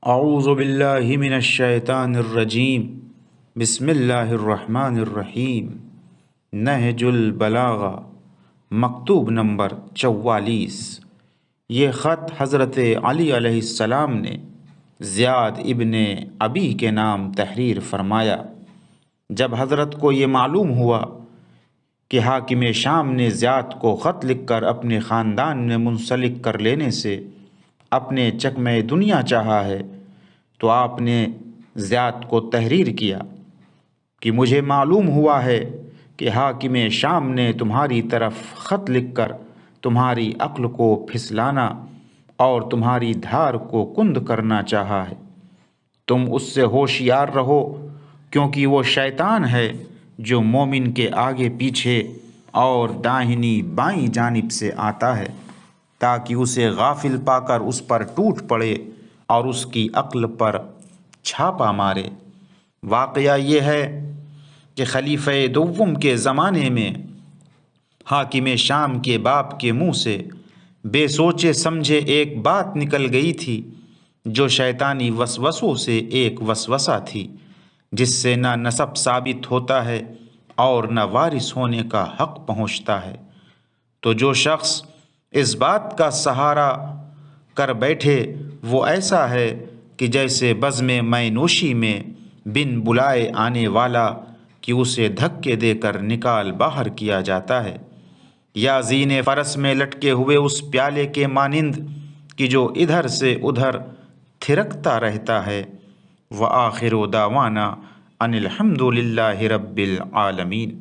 اعوذ باللہ من الشیطان الرجیم بسم اللہ الرحمن الرحیم۔ نہج البلاغہ مکتوب نمبر 44۔ یہ خط حضرت علی علیہ السلام نے زیاد ابن ابی کے نام تحریر فرمایا۔ جب حضرت کو یہ معلوم ہوا کہ حاکم شام نے زیاد کو خط لکھ کر اپنے خاندان میں منسلک کر لینے سے اپنے چکمہ دنیا چاہا ہے، تو آپ نے زیاد کو تحریر کیا کہ مجھے معلوم ہوا ہے کہ حاکم شام نے تمہاری طرف خط لکھ کر تمہاری عقل کو پھسلانا اور تمہاری دھار کو کند کرنا چاہا ہے۔ تم اس سے ہوشیار رہو، کیونکہ وہ شیطان ہے جو مومن کے آگے پیچھے اور داہنی بائیں جانب سے آتا ہے، تاکہ اسے غافل پا کر اس پر ٹوٹ پڑے اور اس کی عقل پر چھاپا مارے۔ واقعہ یہ ہے کہ خلیفہ دوم کے زمانے میں حاکم شام کے باپ کے منہ سے بے سوچے سمجھے ایک بات نکل گئی تھی، جو شیطانی وسوسوں سے ایک وسوسہ تھی، جس سے نہ نسب ثابت ہوتا ہے اور نہ وارث ہونے کا حق پہنچتا ہے۔ تو جو شخص اس بات کا سہارا کر بیٹھے وہ ایسا ہے کہ جیسے بزم مے نوشی میں بن بلائے آنے والا کہ اسے دھکے دے کر نکال باہر کیا جاتا ہے، یا زین فرس میں لٹکے ہوئے اس پیالے کے مانند کہ جو ادھر سے ادھر تھرکتا رہتا ہے۔ وآخر دعوانا ان الحمد للہ رب العالمین۔